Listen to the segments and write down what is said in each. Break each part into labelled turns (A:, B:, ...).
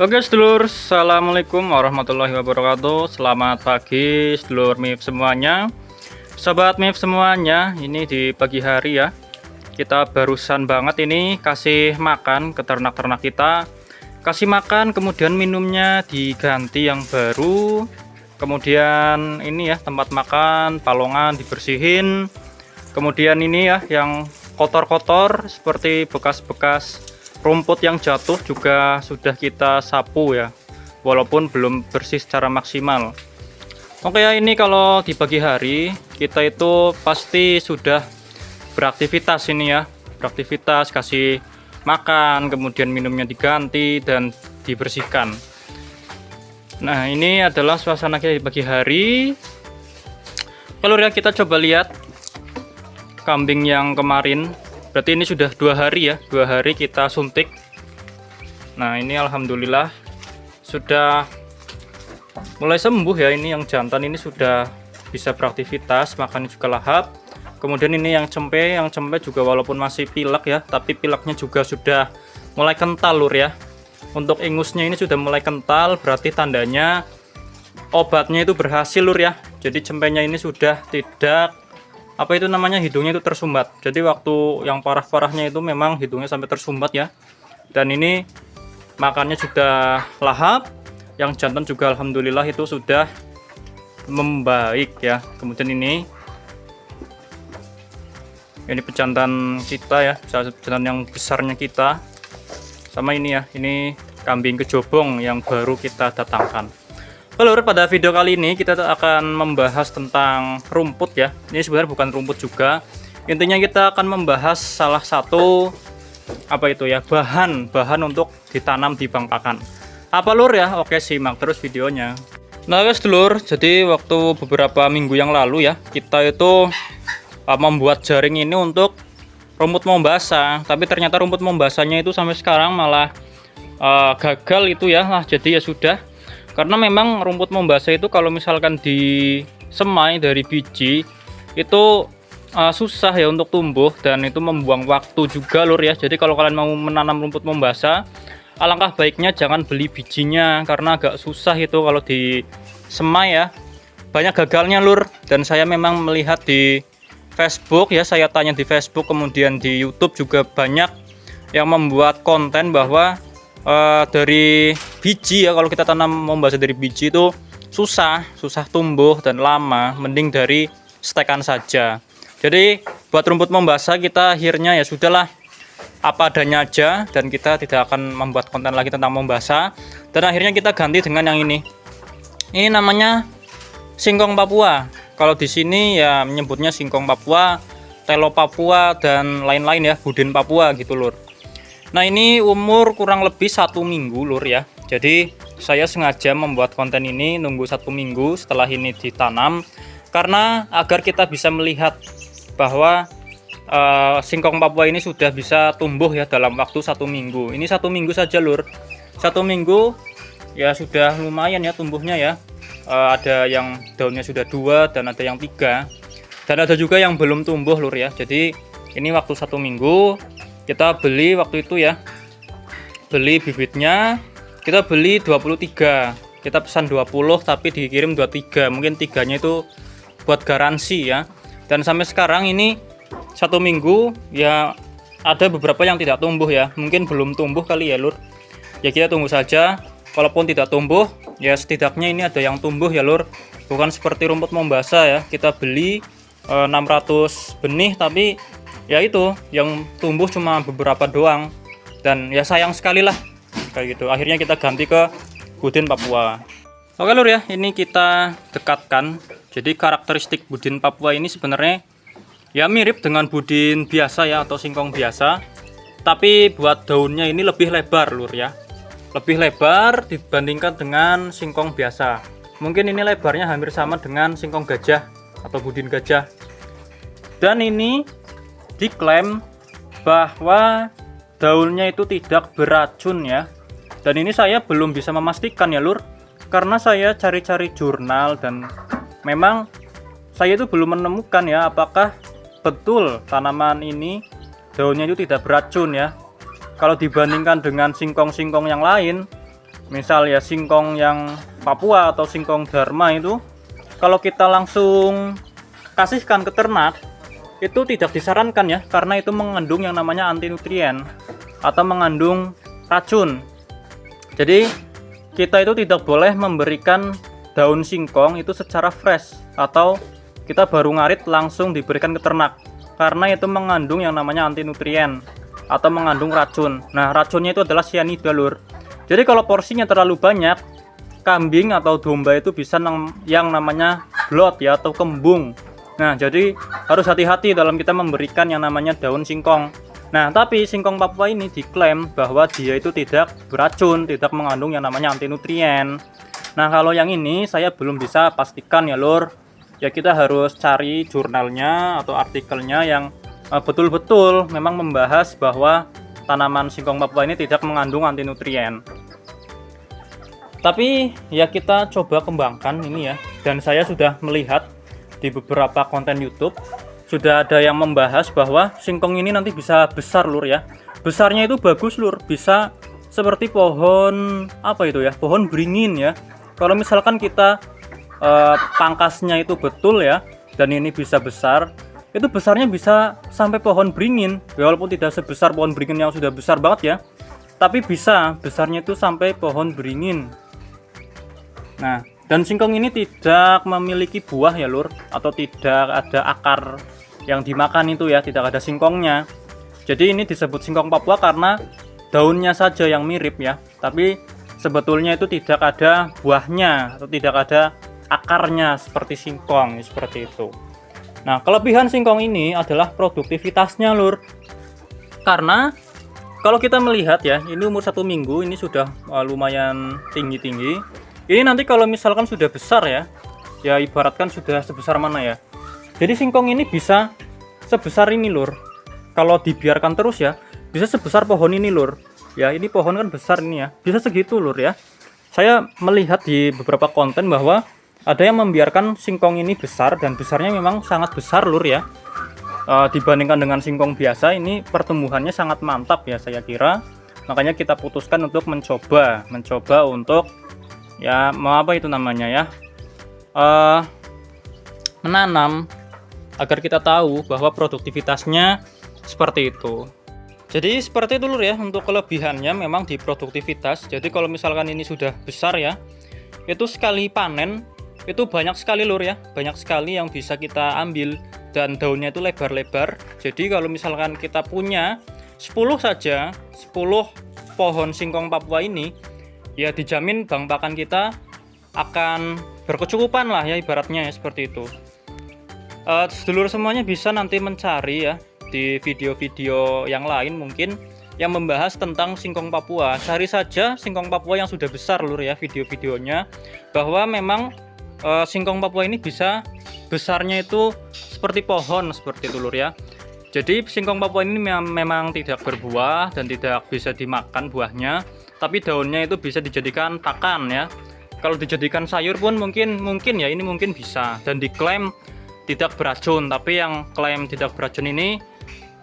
A: Oke sedulur, assalamualaikum warahmatullahi wabarakatuh. Selamat pagi sedulur MIF semuanya. Sobat MIF semuanya, ini di pagi hari ya. Kita barusan banget ini kasih makan ke ternak-ternak kita. Kasih makan, kemudian minumnya diganti yang baru. Kemudian ini ya, tempat makan, palongan dibersihin. Kemudian ini ya, yang kotor-kotor seperti bekas-bekas rumput yang jatuh juga sudah kita sapu ya, walaupun belum bersih secara maksimal. Oke ya, ini kalau di pagi hari kita itu pasti sudah beraktivitas ini ya, beraktivitas kasih makan, kemudian minumnya diganti dan dibersihkan. Nah, ini adalah suasana kita di pagi hari. Kalau ya, kita coba lihat kambing yang kemarin, berarti ini sudah 2 hari ya, 2 hari kita suntik. Nah, ini alhamdulillah sudah mulai sembuh ya. Ini yang jantan ini sudah bisa beraktivitas, makannya juga lahap. Kemudian ini yang cempe juga walaupun masih pilek ya, tapi pileknya juga sudah mulai kental lur ya. Untuk ingusnya ini sudah mulai kental, berarti tandanya obatnya itu berhasil lur ya. Jadi cempenya ini sudah tidak hidungnya itu tersumbat. Jadi waktu yang parah-parahnya itu memang hidungnya sampai tersumbat ya. Dan ini makannya sudah lahap. Yang jantan juga alhamdulillah itu sudah membaik ya. Kemudian ini pejantan kita ya, pejantan yang besarnya kita. Sama ini ya, ini kambing kejobong yang baru kita datangkan. Lur, pada video kali ini kita akan membahas tentang rumput ya. Ini sebenarnya bukan rumput juga. Intinya kita akan membahas salah satu bahan untuk ditanam di Bang Pakan. Apa lur ya? Oke, simak terus videonya. Nah guys lur, jadi waktu beberapa minggu yang lalu ya, kita itu membuat jaring ini untuk rumput mombasa. Tapi ternyata rumput mombasanya itu sampai sekarang malah gagal itu ya. Nah, jadi ya sudah. Karena memang rumput mombasa itu kalau misalkan disemai dari biji itu susah ya untuk tumbuh, dan itu membuang waktu juga lur ya. Jadi kalau kalian mau menanam rumput mombasa, alangkah baiknya jangan beli bijinya, karena agak susah itu kalau disemai ya. Banyak gagalnya lur, dan saya memang melihat di Facebook ya, saya tanya di Facebook, kemudian di YouTube juga banyak yang membuat konten bahwa dari biji ya, kalau kita tanam mombasa dari biji itu susah tumbuh dan lama, mending dari stekan saja. Jadi buat rumput mombasa kita akhirnya ya sudahlah, apa adanya aja, dan kita tidak akan membuat konten lagi tentang mombasa, dan akhirnya kita ganti dengan yang ini namanya singkong Papua. Kalau di sini ya menyebutnya singkong Papua, telo Papua, dan lain-lain ya, budin Papua gitu lur. Nah, ini umur kurang lebih 1 minggu lur ya. Jadi saya sengaja membuat konten ini nunggu 1 minggu setelah ini ditanam, karena agar kita bisa melihat bahwa singkong Papua ini sudah bisa tumbuh ya dalam waktu 1 minggu. Ini 1 minggu saja lur. 1 minggu ya sudah lumayan ya tumbuhnya ya. Ada yang daunnya sudah 2 dan ada yang 3, dan ada juga yang belum tumbuh lur ya. Jadi ini waktu 1 minggu kita beli, waktu itu ya beli bibitnya, kita beli 23, kita pesan 20 tapi dikirim 23, mungkin 3-nya itu buat garansi ya. Dan sampai sekarang ini 1 minggu ya, ada beberapa yang tidak tumbuh ya, mungkin belum tumbuh kali ya lur. Ya kita tunggu saja, kalaupun tidak tumbuh ya setidaknya ini ada yang tumbuh ya lur. Bukan seperti rumput mombasa ya, kita beli 600 benih tapi ya itu yang tumbuh cuma beberapa doang, dan ya sayang sekali lah kayak gitu. Akhirnya kita ganti ke budin Papua. Oke lur ya, ini kita dekatkan. Jadi karakteristik budin Papua ini sebenarnya ya mirip dengan budin biasa ya, atau singkong biasa, tapi buat daunnya ini lebih lebar lur ya, lebih lebar dibandingkan dengan singkong biasa. Mungkin ini lebarnya hampir sama dengan singkong gajah atau budin gajah. Dan ini diklaim bahwa daunnya itu tidak beracun ya. Dan ini saya belum bisa memastikan ya lur, karena saya cari-cari jurnal dan memang saya itu belum menemukan ya apakah betul tanaman ini daunnya itu tidak beracun ya. Kalau dibandingkan dengan singkong-singkong yang lain, misal ya singkong yang Papua atau singkong Dharma itu kalau kita langsung kasihkan ke ternak itu tidak disarankan ya, karena itu mengandung yang namanya anti nutrien atau mengandung racun. Jadi kita itu tidak boleh memberikan daun singkong itu secara fresh atau kita baru ngarit langsung diberikan ke ternak, karena itu mengandung yang namanya anti nutrien atau mengandung racun. Nah, racunnya itu adalah cyanida, Lur. Jadi kalau porsinya terlalu banyak, kambing atau domba itu bisa yang namanya blot ya atau kembung. Nah, jadi harus hati-hati dalam kita memberikan yang namanya daun singkong. Nah, tapi singkong Papua ini diklaim bahwa dia itu tidak beracun, tidak mengandung yang namanya anti nutrien. Nah, kalau yang ini saya belum bisa pastikan ya, Lur. Ya kita harus cari jurnalnya atau artikelnya yang betul-betul memang membahas bahwa tanaman singkong Papua ini tidak mengandung anti nutrien. Tapi ya kita coba kembangkan ini ya, dan saya sudah melihat di beberapa konten YouTube sudah ada yang membahas bahwa singkong ini nanti bisa besar, Lur ya. Besarnya itu bagus, Lur, bisa seperti pohon apa itu ya, pohon beringin ya. Kalau misalkan kita pangkasnya itu betul ya, dan ini bisa besar, itu besarnya bisa sampai pohon beringin. Walaupun tidak sebesar pohon beringin yang sudah besar banget ya, tapi bisa besarnya itu sampai pohon beringin. Nah, dan singkong ini tidak memiliki buah ya, Lur, atau tidak ada akar yang dimakan itu ya, tidak ada singkongnya. Jadi ini disebut singkong Papua karena daunnya saja yang mirip ya, tapi sebetulnya itu tidak ada buahnya atau tidak ada akarnya seperti singkong, seperti itu. Nah, kelebihan singkong ini adalah produktivitasnya, Lur. Karena kalau kita melihat ya, ini umur 1 minggu, ini sudah lumayan tinggi-tinggi. Ini nanti kalau misalkan sudah besar ya, ya ibaratkan sudah sebesar mana ya. Jadi singkong ini bisa sebesar ini, Lur. Kalau dibiarkan terus ya, bisa sebesar pohon ini, Lur. Ya, ini pohon kan besar ini ya. Bisa segitu, Lur ya. Saya melihat di beberapa konten bahwa ada yang membiarkan singkong ini besar, dan besarnya memang sangat besar, Lur ya. Dibandingkan dengan singkong biasa, ini pertumbuhannya sangat mantap ya saya kira. Makanya kita putuskan untuk mencoba untuk ya mau apa itu namanya ya, menanam agar kita tahu bahwa produktivitasnya seperti itu. Jadi seperti itu, Lur ya, untuk kelebihannya memang di produktivitas. Jadi kalau misalkan ini sudah besar ya, itu sekali panen itu banyak sekali, Lur ya, banyak sekali yang bisa kita ambil, dan daunnya itu lebar-lebar. Jadi kalau misalkan kita punya 10 saja, 10 pohon singkong Papua ini, ya dijamin bang pakan kita akan berkecukupan lah ya, ibaratnya ya seperti itu. Sedulur semuanya bisa nanti mencari ya di video-video yang lain mungkin yang membahas tentang singkong Papua. Cari saja singkong Papua yang sudah besar, Lur ya, video-videonya, bahwa memang singkong Papua ini bisa besarnya itu seperti pohon, seperti itu, Lur ya. Jadi singkong Papua ini memang tidak berbuah dan tidak bisa dimakan buahnya, tapi daunnya itu bisa dijadikan pakan ya. Kalau dijadikan sayur pun mungkin ya, ini mungkin bisa, dan diklaim tidak beracun. Tapi yang klaim tidak beracun ini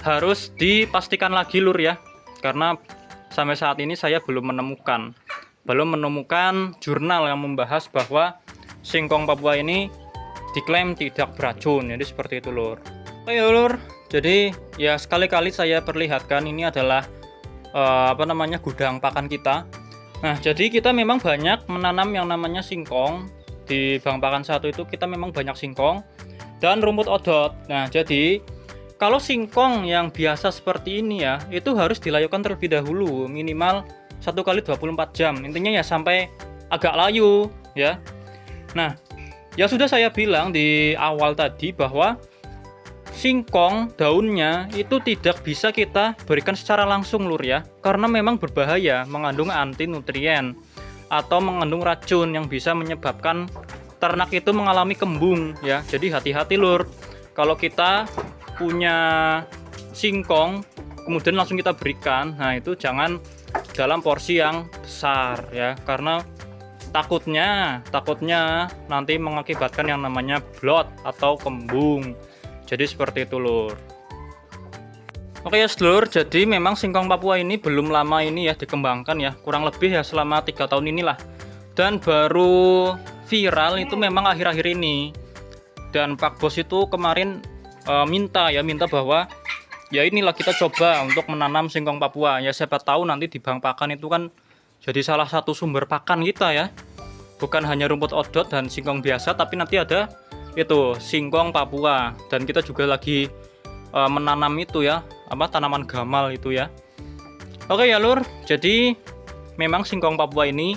A: harus dipastikan lagi, Lur ya, karena sampai saat ini saya belum menemukan jurnal yang membahas bahwa singkong Papua ini diklaim tidak beracun. Jadi seperti itu, Lur. Oke, Lur. Jadi ya sekali-kali saya perlihatkan ini adalah gudang pakan kita. Nah, jadi kita memang banyak menanam yang namanya singkong. Di Bang Pakan 1 itu kita memang banyak singkong dan rumput odot. Nah, jadi kalau singkong yang biasa seperti ini ya, itu harus dilayukan terlebih dahulu, minimal 1 kali 24 jam. Intinya ya sampai agak layu ya. Nah, ya sudah saya bilang di awal tadi bahwa singkong daunnya itu tidak bisa kita berikan secara langsung, Lur ya, karena memang berbahaya, mengandung anti nutrien atau mengandung racun yang bisa menyebabkan ternak itu mengalami kembung ya. Jadi hati-hati, Lur, kalau kita punya singkong kemudian langsung kita berikan. Nah, itu jangan dalam porsi yang besar ya, karena takutnya nanti mengakibatkan yang namanya blot atau kembung. Jadi seperti itu, Lur. Oke ya sedulur, jadi memang singkong Papua ini belum lama ini ya dikembangkan ya, kurang lebih ya selama 3 tahun inilah. Dan baru viral itu memang akhir-akhir ini. Dan Pak Bos itu kemarin minta bahwa ya inilah kita coba untuk menanam singkong Papua. Ya siapa tahu nanti di Bang Pakan itu kan jadi salah satu sumber pakan kita ya. Bukan hanya rumput odot dan singkong biasa, tapi nanti ada itu singkong Papua. Dan kita juga lagi menanam itu ya, tanaman gamal itu ya. Oke ya lur, jadi memang singkong Papua ini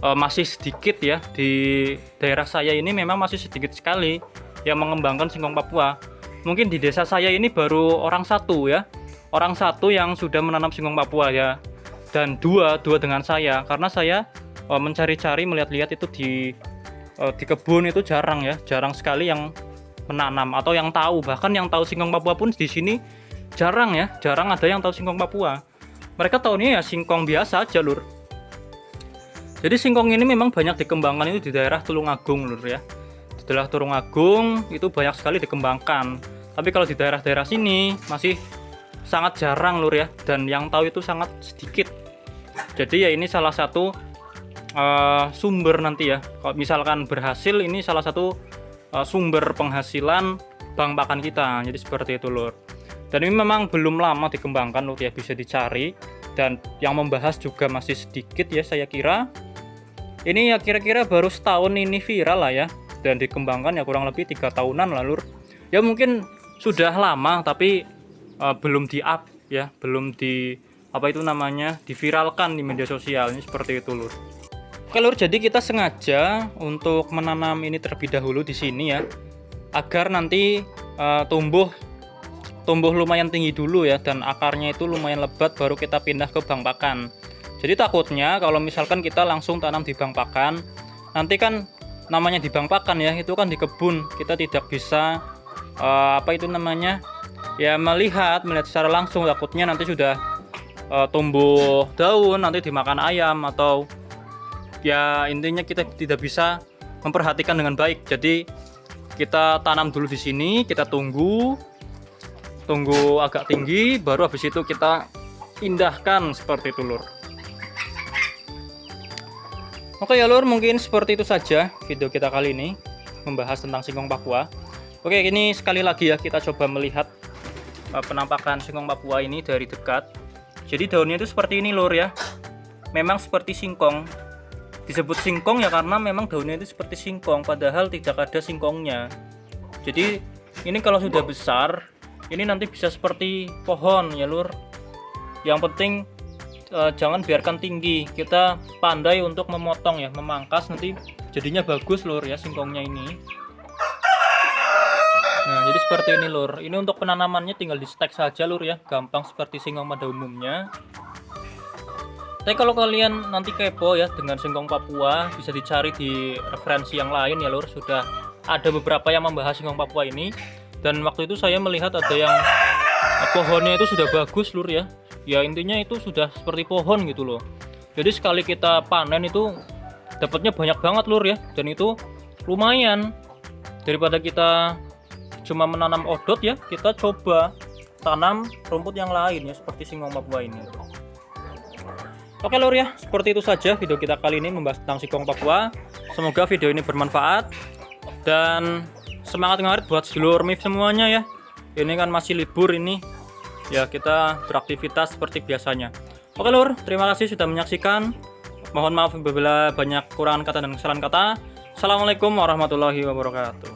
A: masih sedikit ya, di daerah saya ini memang masih sedikit sekali yang mengembangkan singkong Papua. Mungkin di desa saya ini baru orang satu ya, orang satu yang sudah menanam singkong Papua ya, dan dua dengan saya, karena saya mencari-cari melihat-lihat itu di kebun itu jarang ya, jarang sekali yang menanam atau yang tahu. Bahkan yang tahu singkong Papua pun di sini jarang ya, jarang ada yang tahu singkong Papua. Mereka tahunya ya singkong biasa aja lur. Jadi singkong ini memang banyak dikembangkan itu di daerah Tulungagung lur ya. Di daerah Tulungagung itu banyak sekali dikembangkan. Tapi kalau di daerah-daerah sini masih sangat jarang lur ya, dan yang tahu itu sangat sedikit. Jadi ya ini salah satu sumber nanti ya. Kalau misalkan berhasil, ini salah satu sumber penghasilan Bang Pakan kita. Jadi seperti itu lur. Dan ini memang belum lama dikembangkan lur ya, bisa dicari. Dan yang membahas juga masih sedikit ya, saya kira. Ini ya kira-kira baru setahun ini viral lah ya. Dan dikembangkan ya kurang lebih 3 tahunan lah lur. Ya mungkin sudah lama tapi belum di-up ya, belum diviralkan di media sosial. Ini seperti itu lur. Oke lur, jadi kita sengaja untuk menanam ini terlebih dahulu di sini ya, agar nanti tumbuh lumayan tinggi dulu ya, dan akarnya itu lumayan lebat, baru kita pindah ke Bang Pakan. Jadi takutnya kalau misalkan kita langsung tanam di Bang Pakan, nanti kan namanya di Bang Pakan ya, itu kan di kebun, kita tidak bisa ya melihat secara langsung. Takutnya nanti sudah tumbuh daun, nanti dimakan ayam, atau ya intinya kita tidak bisa memperhatikan dengan baik. Jadi kita tanam dulu di sini, kita tunggu agak tinggi, baru habis itu kita pindahkan seperti itu lur. Oke ya lur, mungkin seperti itu saja video kita kali ini membahas tentang singkong Papua. Oke, ini sekali lagi ya kita coba melihat penampakan singkong Papua ini dari dekat. Jadi daunnya itu seperti ini lur ya, memang seperti singkong. Disebut singkong ya karena memang daunnya itu seperti singkong, padahal tidak ada singkongnya. Jadi ini kalau sudah besar, ini nanti bisa seperti pohon ya lur. Yang penting jangan biarkan tinggi, kita pandai untuk memotong ya, memangkas, nanti jadinya bagus lur ya singkongnya ini. Nah jadi seperti ini lur. Ini untuk penanamannya tinggal di stek saja lur ya, gampang seperti singkong pada umumnya. Tapi kalau kalian nanti kepo ya dengan singkong Papua, bisa dicari di referensi yang lain ya lur. Sudah ada beberapa yang membahas singkong Papua ini. Dan waktu itu saya melihat ada yang pohonnya itu sudah bagus lur ya. Ya intinya itu sudah seperti pohon gitu loh. Jadi sekali kita panen itu dapatnya banyak banget lur ya. Dan itu lumayan. Daripada kita cuma menanam odot ya, kita coba tanam rumput yang lain ya, seperti singkong Papua ini. Oke lur ya, seperti itu saja video kita kali ini membahas tentang singkong Papua. Semoga video ini bermanfaat, dan semangat ngarit buat sedulur MIF semuanya ya. Ini kan masih libur ini ya, kita beraktivitas seperti biasanya. Oke lur, terima kasih sudah menyaksikan. Mohon maaf apabila banyak kekurangan kata dan kesalahan kata. Assalamualaikum warahmatullahi wabarakatuh.